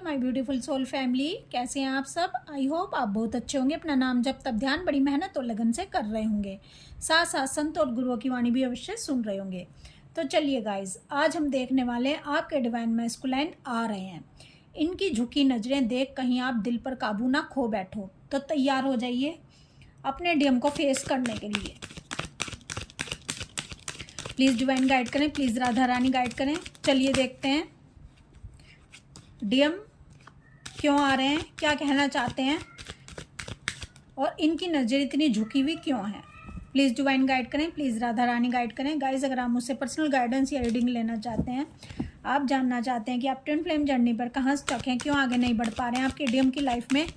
My beautiful soul family. कैसे हैं आप सब? आई होप आप बहुत अच्छे होंगे। अपना नाम जप तप ध्यान बड़ी मेहनत और लगन से कर रहे होंगे, साथ साथ संत और गुरुओं की वाणी भी अवश्य सुन रहे होंगे। तो चलिए गाइज, आज हम देखने वाले हैं आपके डिवाइन मैस्कुलाइन आ रहे हैं। इनकी झुकी नज़रें देख कहीं आप दिल पर काबू ना खो बैठो, तो तैयार हो जाइए अपने डीएम को फेस करने के लिए। प्लीज़ डिवाइन गाइड करें, प्लीज़ राधा रानी गाइड करें। चलिए देखते हैं डीएम क्यों आ रहे हैं, क्या कहना चाहते हैं और इनकी नज़र इतनी झुकी हुई क्यों है। प्लीज़ डिवाइन गाइड करें, प्लीज़ राधा रानी गाइड करें। गाइस, अगर आप मुझसे पर्सनल गाइडेंस या रीडिंग लेना चाहते हैं, आप जानना चाहते हैं कि आप ट्विन फ्लेम जर्नी पर कहाँ स्टक हैं, क्यों आगे नहीं बढ़ पा रहे हैं, आपके डीएम की लाइफ में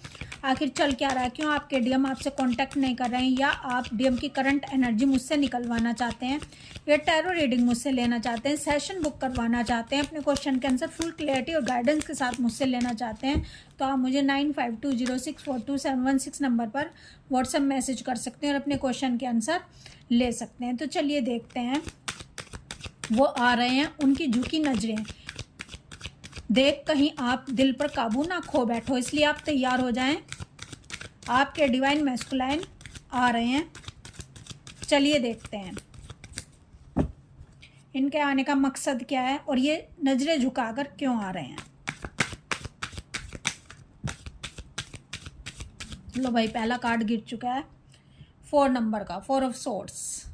आखिर चल क्या रहा है, क्यों आपके डीएम आपसे कांटेक्ट नहीं कर रहे हैं, या आप डीएम की करंट एनर्जी मुझसे निकलवाना चाहते हैं, या टैरो रीडिंग मुझसे लेना चाहते हैं, सेशन बुक करवाना चाहते हैं, अपने क्वेश्चन के आंसर फुल क्लियरिटी और गाइडेंस के साथ मुझसे लेना चाहते हैं, तो आप मुझे 9520642716 नंबर पर व्हाट्सएप मैसेज कर सकते हैं और अपने क्वेश्चन के आंसर ले सकते हैं। तो चलिए देखते हैं, वो आ रहे हैं। उनकी झुकी नजरें देख कहीं आप दिल पर काबू ना खो बैठो, इसलिए आप तैयार हो जाएं। आपके डिवाइन मैस्कुलाइन आ रहे हैं। चलिए देखते हैं इनके आने का मकसद क्या है और ये नजरें झुकाकर क्यों आ रहे हैं। लो भाई, पहला कार्ड गिर चुका है 4 नंबर का, 4 of swords.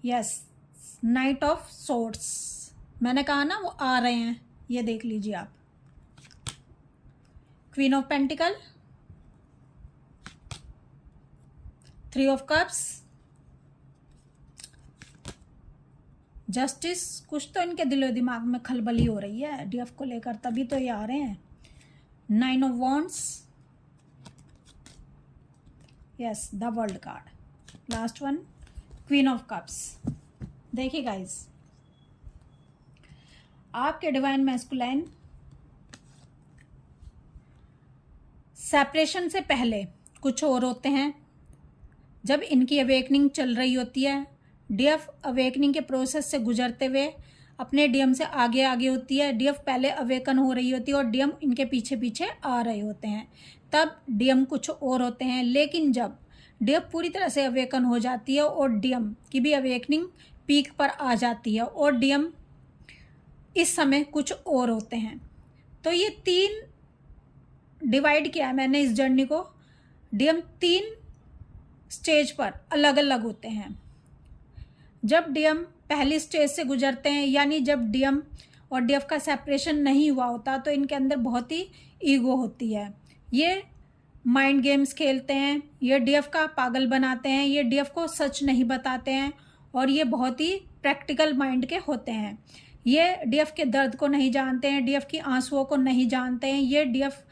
Yes, night of swords. मैंने कहा ना वो आ रहे हैं, ये देख लीजिए आप। Queen of pentacle, 3 of cups, justice. कुछ तो इनके दिलो दिमाग में खलबली हो रही है डीएफ को लेकर, तभी तो ये आ रहे हैं। 9 of wands, yes, the world card. Last one, queen of cups. देखिए गाइस, आपके डिवाइन मैस्कुलाइन सेपरेशन से पहले कुछ और होते हैं। जब इनकी अवेकनिंग चल रही होती है, डीएफ अवेकनिंग के प्रोसेस से गुजरते हुए अपने डीएम से आगे आगे होती है। डीएफ पहले अवेकन हो रही होती है और डीएम इनके पीछे पीछे आ रहे होते हैं, तब डीएम कुछ और होते हैं। लेकिन जब डीएफ पूरी तरह से अवेकन हो जाती है और डीएम की भी अवेकनिंग पीक पर आ जाती है और डीएम इस समय कुछ और होते हैं। तो ये 3 डिवाइड किया है मैंने इस जर्नी को। डीएम 3 स्टेज पर अलग अलग होते हैं। जब डीएम पहली स्टेज से गुजरते हैं, यानी जब डीएम और डीएफ का सेपरेशन नहीं हुआ होता, तो इनके अंदर बहुत ही ईगो होती है। ये माइंड गेम्स खेलते हैं, ये डीएफ का पागल बनाते हैं, ये डीएफ को सच नहीं बताते हैं और ये बहुत ही प्रैक्टिकल माइंड के होते हैं। ये डीएफ के दर्द को नहीं जानते हैं, डीएफ की आंसुओं को नहीं जानते हैं, ये डीएफ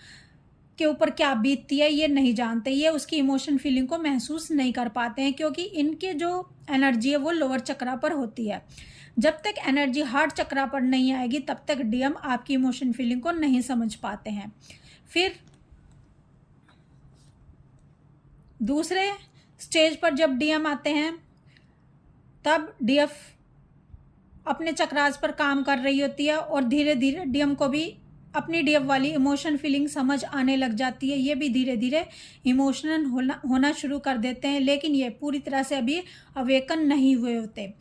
के ऊपर क्या बीतती है ये नहीं जानते, ये उसकी इमोशन फीलिंग को महसूस नहीं कर पाते हैं, क्योंकि इनके जो एनर्जी है वो लोअर चक्रा पर होती है। जब तक एनर्जी हार्ट चक्रा पर नहीं आएगी, तब तक डीएम आपकी इमोशन फीलिंग को नहीं समझ पाते हैं। फिर दूसरे स्टेज पर जब डीएम आते हैं, तब डीएफ अपने चक्रास पर काम कर रही होती है और धीरे धीरे डीएम को भी अपनी डीएफ वाली इमोशन फीलिंग समझ आने लग जाती है। ये भी धीरे धीरे इमोशनल होना शुरू कर देते हैं, लेकिन ये पूरी तरह से अभी अवेकन नहीं हुए होते।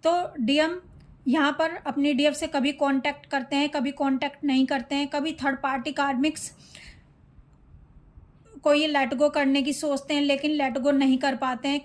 तो डीएम यहाँ पर अपनी डीएफ से कभी कांटेक्ट करते हैं, कभी कांटेक्ट नहीं करते हैं, कभी थर्ड पार्टी कार्मिक्स को ये लेट गो करने की सोचते हैं, लेकिन लेट गो नहीं कर पाते हैं।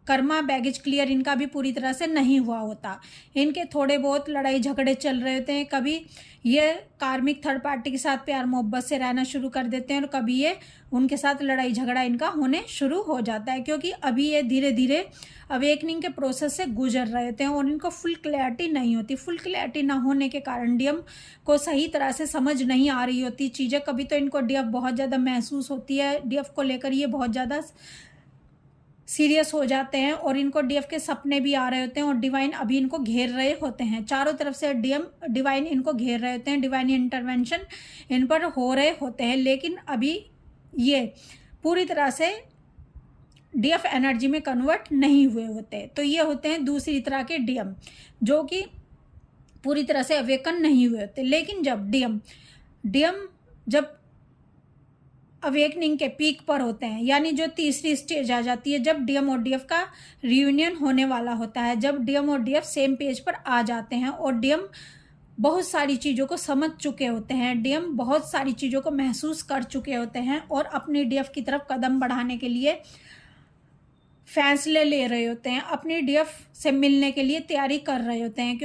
कर्मा बैगेज क्लियर इनका भी पूरी तरह से नहीं हुआ होता। इनके थोड़े बहुत लड़ाई झगड़े चल रहे होते हैं। कभी ये कार्मिक थर्ड पार्टी के साथ प्यार मोहब्बत से रहना शुरू कर देते हैं और कभी ये उनके साथ लड़ाई झगड़ा इनका होने शुरू हो जाता है, क्योंकि अभी ये धीरे धीरे अवेकनिंग के प्रोसेस से गुजर रहे होते हैं और इनको फुल क्लैरिटी नहीं होती। फुल क्लैरिटी ना होने के कारण डीएम को सही तरह से समझ नहीं आ रही होती चीज़ें। कभी तो इनको डीएफ बहुत ज़्यादा महसूस होती है, डीएफ को लेकर ये बहुत ज़्यादा सीरियस हो जाते हैं और इनको डीएफ के सपने भी आ रहे होते हैं और डिवाइन अभी इनको घेर रहे होते हैं। चारों तरफ से डिवाइन इनको घेर रहे होते हैं, डिवाइन इंटरवेंशन इन पर हो रहे होते हैं, लेकिन अभी ये पूरी तरह से डीएफ एनर्जी में कन्वर्ट नहीं हुए होते। तो ये होते हैं दूसरी तरह के डीएम, जो कि पूरी तरह से अवेकन नहीं हुए होते। लेकिन जब डीएम जब अवेकनिंग के पीक पर होते हैं, यानी जो तीसरी स्टेज आ जाती है, जब डीएम और डीएफ का रियूनियन होने वाला होता है, जब डीएम और डीएफ सेम पेज पर आ जाते हैं और डीएम बहुत सारी चीज़ों को समझ चुके होते हैं, डीएम बहुत सारी चीज़ों को महसूस कर चुके होते हैं और अपनी डीएफ की तरफ कदम बढ़ाने के लिए फैसले ले रहे होते हैं, अपनी डीएफ से मिलने के लिए तैयारी कर रहे होते हैं।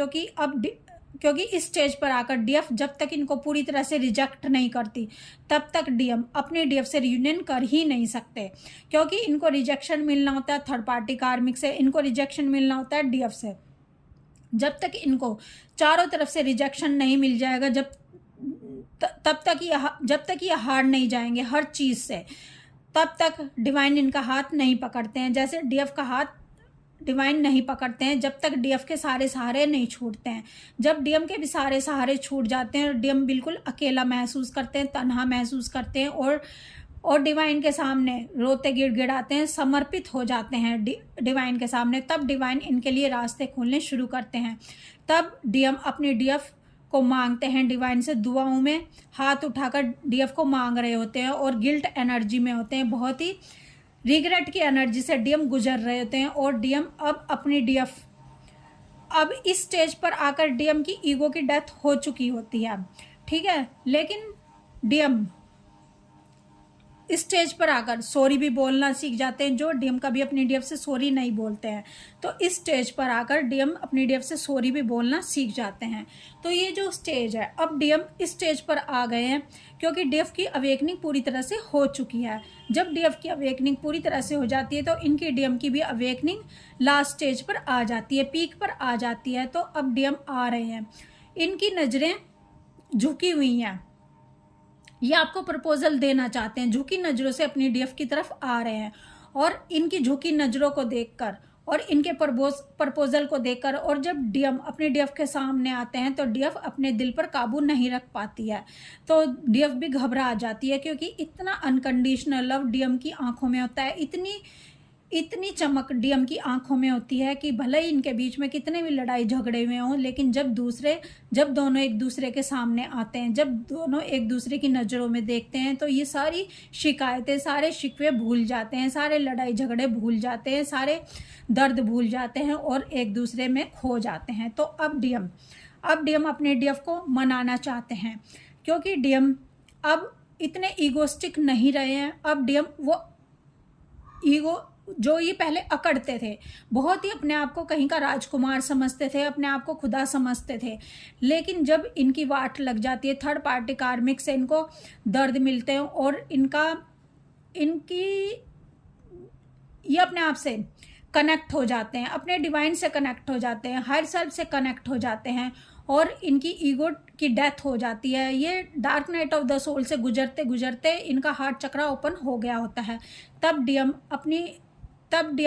क्योंकि इस स्टेज पर आकर डीएफ जब तक इनको पूरी तरह से रिजेक्ट नहीं करती, तब तक डीएम अपने डीएफ से रियूनियन कर ही नहीं सकते, क्योंकि इनको रिजेक्शन मिलना होता है थर्ड पार्टी कार्मिक से, इनको रिजेक्शन मिलना होता है डीएफ से। जब तक इनको चारों तरफ से रिजेक्शन नहीं मिल जाएगा, जब तक ये हार नहीं जाएंगे हर चीज़ से, तब तक डिवाइन इनका हाथ नहीं पकड़ते हैं। जैसे डीएफ का हाथ डिवाइन नहीं पकड़ते हैं जब तक डीएफ के सारे सहारे नहीं छूटते हैं। जब डीएम के भी सारे सहारे छूट जाते हैं और डीएम बिल्कुल अकेला महसूस करते हैं, तन्हा महसूस करते हैं और डिवाइन के सामने रोते गिड़गिड़ाते हैं, समर्पित हो जाते हैं डिवाइन के सामने, तब डिवाइन इनके लिए रास्ते खोलने शुरू करते हैं। तब डीएम अपनी डीएफ को मांगते हैं, डिवाइन से दुआओं में हाथ उठाकर डीएफ को मांग रहे होते हैं और गिल्ट एनर्जी में होते हैं, बहुत ही रिग्रेट की एनर्जी से डीएम गुजर रहे होते हैं। और डीएम अब इस स्टेज पर आकर डीएम की ईगो की डेथ हो चुकी होती है, ठीक है। लेकिन डीएम इस स्टेज पर आकर सॉरी भी बोलना सीख जाते हैं, जो डीएम कभी अपनी डीएफ से सॉरी नहीं बोलते हैं। तो इस स्टेज पर आकर डीएम अपनी डीएफ से सॉरी भी बोलना सीख जाते हैं। तो ये जो स्टेज है, अब डीएम इस स्टेज पर आ गए हैं क्योंकि डीएफ की अवेकनिंग पूरी तरह से हो चुकी है। जब डीएफ की अवेकनिंग पूरी तरह से हो जाती है तो इनकी डीएम की भी अवेकनिंग लास्ट स्टेज पर आ जाती है, पीक पर आ जाती है। तो अब डीएम आ रहे हैं, इनकी नज़रें झुकी हुई हैं, ये आपको प्रपोजल देना चाहते हैं, झुकी नज़रों से अपनी डीएफ की तरफ आ रहे हैं। और इनकी झुकी नज़रों को देखकर और इनके प्रपोजल को देखकर, और जब डीएम अपने डीएफ के सामने आते हैं तो डीएफ अपने दिल पर काबू नहीं रख पाती है, तो डीएफ भी घबरा जाती है, क्योंकि इतना अनकंडीशनल लव डीएम की आंखों में होता है, इतनी चमक डीएम की आंखों में होती है कि भले ही इनके बीच में कितने भी लड़ाई झगड़े हुए हों, लेकिन जब दोनों एक दूसरे के सामने आते हैं, जब दोनों एक दूसरे की नज़रों में देखते हैं, तो ये सारी शिकायतें, सारे शिकवे भूल जाते हैं, सारे लड़ाई झगड़े भूल जाते हैं, सारे दर्द भूल जाते हैं और एक दूसरे में खो जाते हैं। तो अब डीएम अपने डीएफ को मनाना चाहते हैं, क्योंकि डीएम अब इतने ईगोस्टिक नहीं रहे हैं। अब डीएम वो ईगो जो ये पहले अकड़ते थे, बहुत ही अपने आप को कहीं का राजकुमार समझते थे, अपने आप को खुदा समझते थे, लेकिन जब इनकी वाट लग जाती है, थर्ड पार्टी कार्मिक से इनको दर्द मिलते हैं और ये अपने आप से कनेक्ट हो जाते हैं, अपने डिवाइन से कनेक्ट हो जाते हैं, हायर सेल्फ से कनेक्ट हो जाते हैं और इनकी ईगो की डेथ हो जाती है। ये dark night of the soul से गुजरते गुजरते इनका हार्ट चक्रा ओपन हो गया होता है। तब डीएम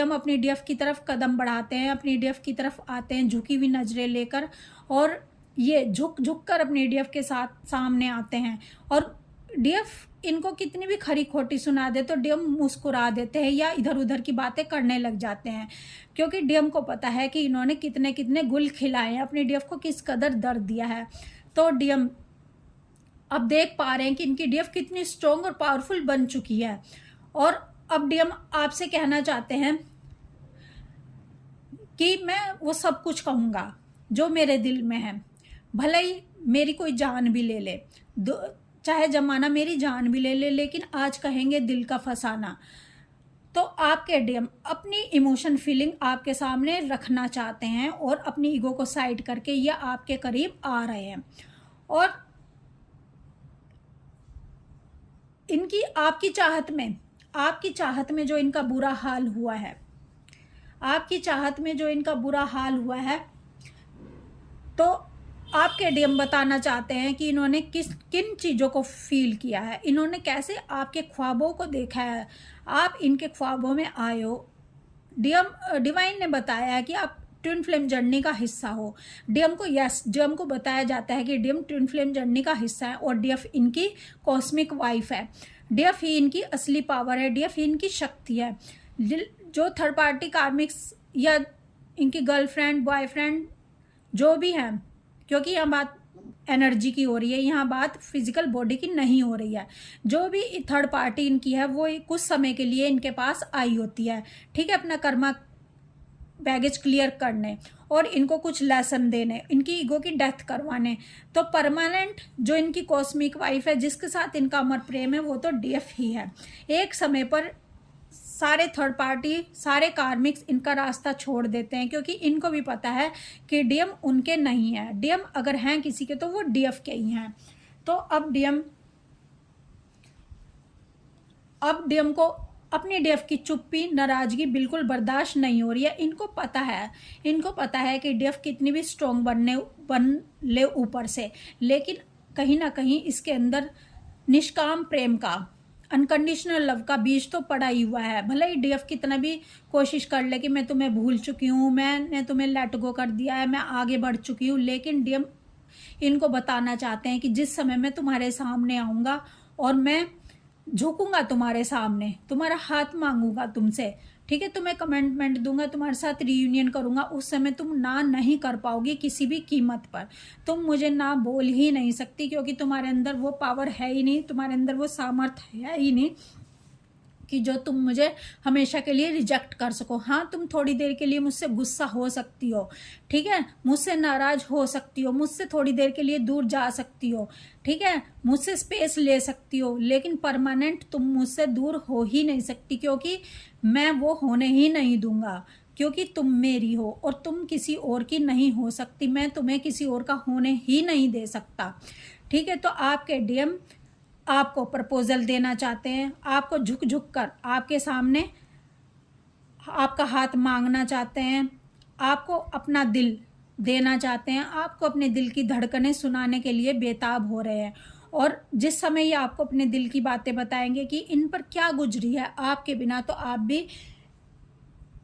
अपनी डीएफ की तरफ कदम बढ़ाते हैं, अपनी डीएफ की तरफ आते हैं झुकी हुई नज़रें लेकर, और ये झुक कर अपनी डीएफ के साथ सामने आते हैं। और डीएफ इनको कितनी भी खरी खोटी सुना दे तो डीएम मुस्कुरा देते हैं या इधर उधर की बातें करने लग जाते हैं, क्योंकि डीएम को पता है कि इन्होंने कितने कितने गुल खिलाए हैं, अपनी डीएफ को किस कदर दर्द दिया है। तो डीएम अब देख पा रहे हैं कि इनकी डीएफ कितनी स्ट्रॉन्ग और पावरफुल बन चुकी है। और अब डीएम आपसे कहना चाहते हैं कि मैं वो सब कुछ कहूँगा जो मेरे दिल में है, भले ही मेरी कोई जान भी ले ले, चाहे जमाना मेरी जान भी ले ले, लेकिन आज कहेंगे दिल का फसाना। तो आपके डीएम अपनी इमोशन फीलिंग आपके सामने रखना चाहते हैं और अपनी ईगो को साइड करके ये आपके करीब आ रहे हैं। और इनकी आपकी चाहत में जो इनका बुरा हाल हुआ है, तो आपके डीएम बताना चाहते हैं कि इन्होंने किन चीज़ों को फील किया है, इन्होंने कैसे आपके ख्वाबों को देखा है, आप इनके ख्वाबों में आए हो। डिवाइन ने बताया है कि आप ट्विन फ्लेम जर्नी का हिस्सा हो। डीएम को बताया जाता है कि डीएम ट्विन फ्लेम जर्नी का हिस्सा है और डीएफ इनकी कॉस्मिक वाइफ है, डीएफ ही इनकी असली पावर है, डीएफ ही इनकी शक्ति है। जो थर्ड पार्टी कार्मिक्स या इनकी गर्लफ्रेंड बॉयफ्रेंड जो भी हैं, क्योंकि यहाँ बात एनर्जी की हो रही है, यहाँ बात फिजिकल बॉडी की नहीं हो रही है। जो भी थर्ड पार्टी इनकी है वो कुछ समय के लिए इनके पास आई होती है, ठीक है, अपना कर्मा बैगेज क्लियर करने और इनको कुछ लेसन देने, इनकी ईगो की डेथ करवाने। तो परमानेंट जो इनकी कॉस्मिक वाइफ है, जिसके साथ इनका अमर प्रेम है, वो तो डीएफ ही है। एक समय पर सारे थर्ड पार्टी, सारे कार्मिक्स इनका रास्ता छोड़ देते हैं, क्योंकि इनको भी पता है कि डीएम उनके नहीं है। डीएम अगर हैं किसी के तो वो डीएफ के ही हैं। तो अब डीएम को अपनी डीएफ की चुप्पी, नाराजगी बिल्कुल बर्दाश्त नहीं हो रही है। इनको पता है कि डीएफ कितनी भी स्ट्रॉन्ग बन ले ऊपर से, लेकिन कहीं ना कहीं इसके अंदर निष्काम प्रेम का, अनकंडीशनल लव का बीज तो पड़ा ही हुआ है। भले ही डीएफ कितना भी कोशिश कर ले कि मैं तुम्हें भूल चुकी हूँ, मैंने तुम्हें लेट गो कर दिया है, मैं आगे बढ़ चुकी हूँ, लेकिन डीएम इनको बताना चाहते हैं कि जिस समय मैं तुम्हारे सामने आऊँगा और मैं झुकूंगा तुम्हारे सामने, तुम्हारा हाथ मांगूंगा तुमसे, ठीक है, तुम्हें कमिटमेंट दूंगा, तुम्हारे साथ रीयूनियन करूंगा, उस समय तुम ना नहीं कर पाओगी किसी भी कीमत पर। तुम मुझे ना बोल ही नहीं सकती, क्योंकि तुम्हारे अंदर वो पावर है ही नहीं, तुम्हारे अंदर वो सामर्थ्य है ही नहीं कि जो तुम मुझे हमेशा के लिए रिजेक्ट कर सको। हाँ, तुम थोड़ी देर के लिए मुझसे गुस्सा हो सकती हो, ठीक है, मुझसे नाराज हो सकती हो, मुझसे थोड़ी देर के लिए दूर जा सकती हो, ठीक है, मुझसे स्पेस ले सकती हो, लेकिन परमानेंट तुम मुझसे दूर हो ही नहीं सकती, क्योंकि मैं वो होने ही नहीं दूंगा, क्योंकि तुम मेरी हो और तुम किसी और की नहीं हो सकती। मैं तुम्हें किसी और का होने ही नहीं दे सकता, ठीक है। तो आपके डीएम आपको प्रपोजल देना चाहते हैं, आपको झुक झुक कर आपके सामने आपका हाथ मांगना चाहते हैं, आपको अपना दिल देना चाहते हैं, आपको अपने दिल की धड़कनें सुनाने के लिए बेताब हो रहे हैं। और जिस समय ये आपको अपने दिल की बातें बताएंगे कि इन पर क्या गुजरी है आपके बिना, तो आप भी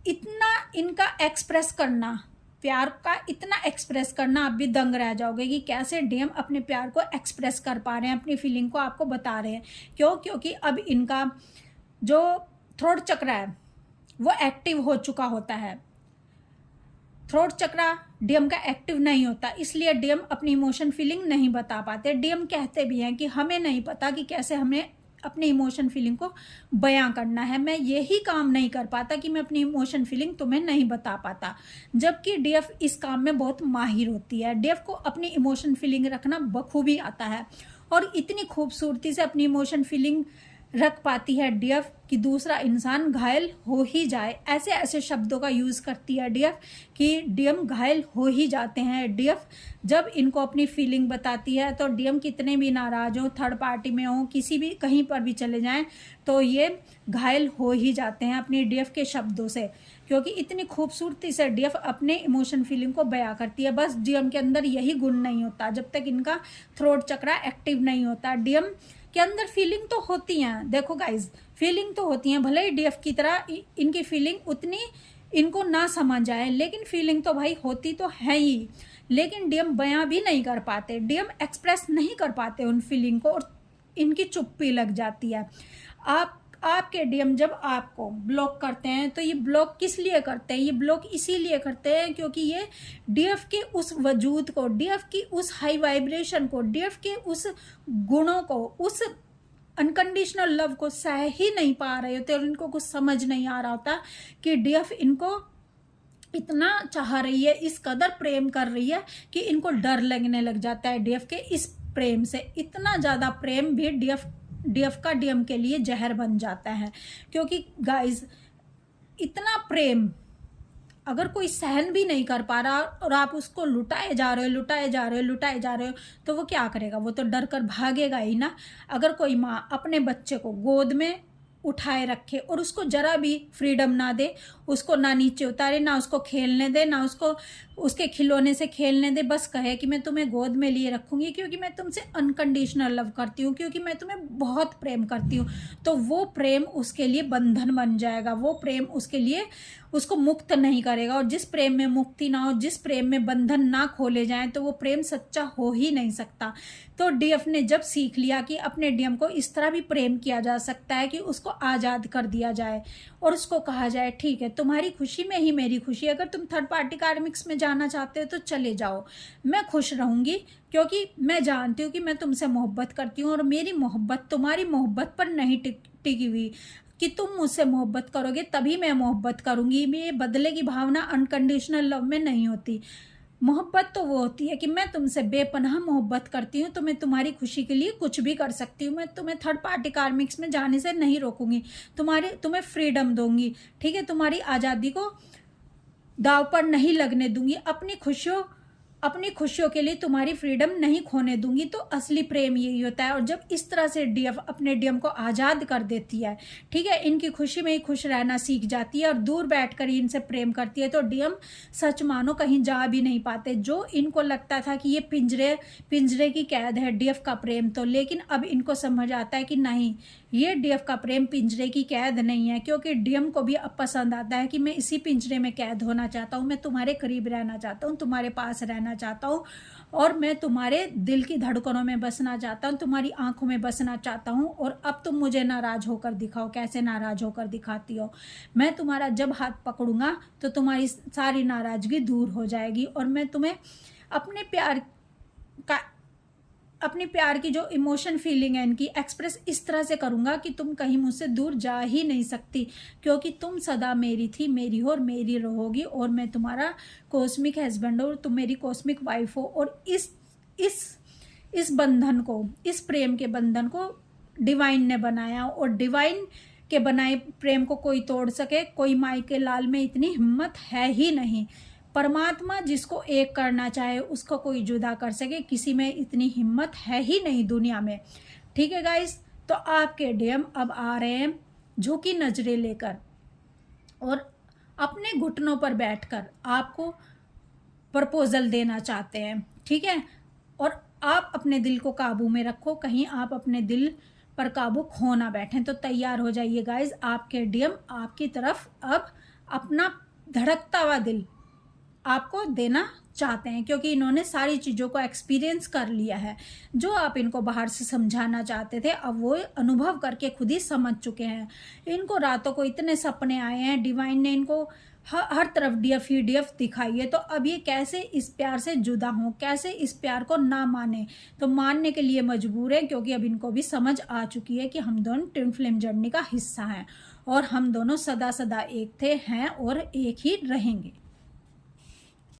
इतना इनका एक्सप्रेस करना, प्यार का इतना एक्सप्रेस करना, आप भी दंग रह जाओगे कि कैसे डीएम अपने प्यार को एक्सप्रेस कर पा रहे हैं, अपनी फीलिंग को आपको बता रहे हैं। क्योंकि अब इनका जो थ्रोट चक्र है वो एक्टिव हो चुका होता है। थ्रोट चक्र डीएम का एक्टिव नहीं होता, इसलिए डीएम अपनी इमोशन फीलिंग नहीं बता पाते। डीएम कहते भी हैं कि हमें नहीं पता कि कैसे हमें अपनी इमोशन फीलिंग को बयां करना है, मैं यही काम नहीं कर पाता कि मैं अपनी इमोशन फीलिंग तुम्हें नहीं बता पाता। जबकि डीएफ इस काम में बहुत माहिर होती है। डीएफ को अपनी इमोशन फीलिंग रखना बखूबी आता है और इतनी खूबसूरती से अपनी इमोशन फीलिंग रख पाती है डीएफ कि दूसरा इंसान घायल हो ही जाए। ऐसे ऐसे शब्दों का यूज़ करती है डीएफ कि डीएम घायल हो ही जाते हैं। डीएफ जब इनको अपनी फीलिंग बताती है तो डीएम कितने भी नाराज हो, थर्ड पार्टी में हो, किसी भी कहीं पर भी चले जाएं, तो ये घायल हो ही जाते हैं अपनी डीएफ के शब्दों से, क्योंकि इतनी खूबसूरती से डीएफ अपने इमोशन फीलिंग को बयां करती है। बस डीएम के अंदर यही गुण नहीं होता, जब तक इनका थ्रोट चक्र एक्टिव नहीं होता। डीएम के अंदर फीलिंग तो होती हैं, देखो गाइज, फीलिंग तो होती हैं, भले ही डीएफ की तरह इनकी फीलिंग उतनी इनको ना समझ आए, लेकिन फीलिंग तो भाई होती तो है ही। लेकिन डीएम बयां भी नहीं कर पाते, डीएम एक्सप्रेस नहीं कर पाते उन फीलिंग को और इनकी चुप्पी लग जाती है। आपके डीएम जब आपको ब्लॉक करते हैं तो ये ब्लॉक किस लिए करते हैं? ये ब्लॉक इसीलिए करते हैं क्योंकि ये डीएफ के उस वजूद को, डीएफ की उस हाई वाइब्रेशन को, डीएफ के उस गुणों को, उस अनकंडीशनल लव को सह ही नहीं पा रहे होते और इनको कुछ समझ नहीं आ रहा होता कि डीएफ इनको इतना चाह रही है, इस कदर प्रेम कर रही है कि इनको डर लगने लग जाता है डीएफ के इस प्रेम से। इतना ज़्यादा प्रेम भी डीएफ का डीएम के लिए जहर बन जाता है, क्योंकि गाइज इतना प्रेम अगर कोई सहन भी नहीं कर पा रहा और आप उसको लुटाए जा रहे हो तो वो क्या करेगा? वो तो डर कर भागेगा ही ना। अगर कोई माँ अपने बच्चे को गोद में उठाए रखे और उसको जरा भी फ्रीडम ना दे, उसको ना नीचे उतारे, ना उसको खेलने दे, ना उसको उसके खिलौने से खेलने दे, बस कहे कि मैं तुम्हें गोद में लिए रखूंगी क्योंकि मैं तुमसे अनकंडीशनल लव करती हूँ, क्योंकि मैं तुम्हें बहुत प्रेम करती हूँ, तो वो प्रेम उसके लिए बंधन बन जाएगा। वो प्रेम उसके लिए उसको मुक्त नहीं करेगा। और जिस प्रेम में मुक्ति ना हो, जिस प्रेम में बंधन ना खोले जाएं, तो वो प्रेम सच्चा हो ही नहीं सकता। तो डीएफ ने जब सीख लिया कि अपने डीएम को इस तरह भी प्रेम किया जा सकता है कि उसको आज़ाद कर दिया जाए और उसको कहा जाए ठीक है तुम्हारी खुशी में ही मेरी खुशी। अगर तुम थर्ड पार्टी कार्मिक्स में जाना चाहते हो तो चले जाओ, मैं खुश रहूंगी, क्योंकि मैं जानती हूँ कि मैं तुमसे मोहब्बत करती हूँ और मेरी मोहब्बत तुम्हारी मोहब्बत पर नहीं टिकी हुई कि तुम मुझसे मोहब्बत करोगे तभी मैं मोहब्बत करूंगी। ये बदले की भावना अनकंडीशनल लव में नहीं होती। मोहब्बत तो वो होती है कि मैं तुमसे बेपनाह मोहब्बत करती हूँ, तो मैं तुम्हारी खुशी के लिए कुछ भी कर सकती हूँ। मैं तुम्हें थर्ड पार्टी कार्मिक्स में जाने से नहीं रोकूंगी, तुम्हें फ्रीडम दूंगी, ठीक है, तुम्हारी आज़ादी को दाव पर नहीं लगने दूंगी, अपनी खुशियों के लिए तुम्हारी फ्रीडम नहीं खोने दूंगी। तो असली प्रेम यही होता है। और जब इस तरह से डीएफ अपने डीएम को आज़ाद कर देती है, ठीक है, इनकी खुशी में ही खुश रहना सीख जाती है और दूर बैठकर ही इनसे प्रेम करती है, तो डीएम सच मानो कहीं जा भी नहीं पाते। जो इनको लगता था कि ये पिंजरे की कैद है डीएफ का प्रेम, तो लेकिन अब इनको समझ आता है कि नहीं, ये डीएफ का प्रेम पिंजरे की कैद नहीं है, क्योंकि डीएम को भी अब पसंद आता है कि मैं इसी पिंजरे में कैद होना चाहता हूँ, मैं तुम्हारे करीब रहना चाहता हूँ, तुम्हारे पास रहना चाहता हूँ, और मैं तुम्हारे दिल की धड़कनों में बसना चाहता हूँ, तुम्हारी आंखों में बसना चाहता हूँ। और अब तुम मुझे नाराज होकर दिखाओ, कैसे नाराज होकर दिखाती हो। मैं तुम्हारा जब हाथ पकड़ूंगा तो तुम्हारी सारी नाराजगी दूर हो जाएगी और मैं तुम्हें अपने प्यार की जो इमोशन फीलिंग है इनकी एक्सप्रेस इस तरह से करूँगा कि तुम कहीं मुझसे दूर जा ही नहीं सकती, क्योंकि तुम सदा मेरी थी, मेरी हो और मेरी रहोगी, और मैं तुम्हारा कॉस्मिक हस्बैंड और तुम मेरी कॉस्मिक वाइफ हो। और इस बंधन को, इस प्रेम के बंधन को डिवाइन ने बनाया, और डिवाइन के बनाए प्रेम को कोई तोड़ सके, कोई माई के लाल में इतनी हिम्मत है ही नहीं। परमात्मा जिसको एक करना चाहे उसको कोई जुदा कर सके, किसी में इतनी हिम्मत है ही नहीं दुनिया में। ठीक है गाइस, तो आपके डीएम अब आ रहे हैं झुकी नजरें लेकर और अपने घुटनों पर बैठकर आपको प्रपोजल देना चाहते हैं, ठीक है। और आप अपने दिल को काबू में रखो, कहीं आप अपने दिल पर काबू खो ना बैठें। तो तैयार हो जाइए गाइस, आपके डीएम आपकी तरफ अब अपना धड़कता हुआ दिल आपको देना चाहते हैं, क्योंकि इन्होंने सारी चीज़ों को एक्सपीरियंस कर लिया है। जो आप इनको बाहर से समझाना चाहते थे अब वो अनुभव करके खुद ही समझ चुके हैं। इनको रातों को इतने सपने आए हैं, डिवाइन ने इनको हर तरफ डीएफ ही डीएफ दिखाई है। तो अब ये कैसे इस प्यार से जुदा हों, कैसे इस प्यार को ना माने, तो मानने के लिए मजबूर है, क्योंकि अब इनको भी समझ आ चुकी है कि हम दोनों ट्विन फ्लेम जर्नी का हिस्सा हैं और हम दोनों सदा सदा एक थे, हैं और एक ही रहेंगे।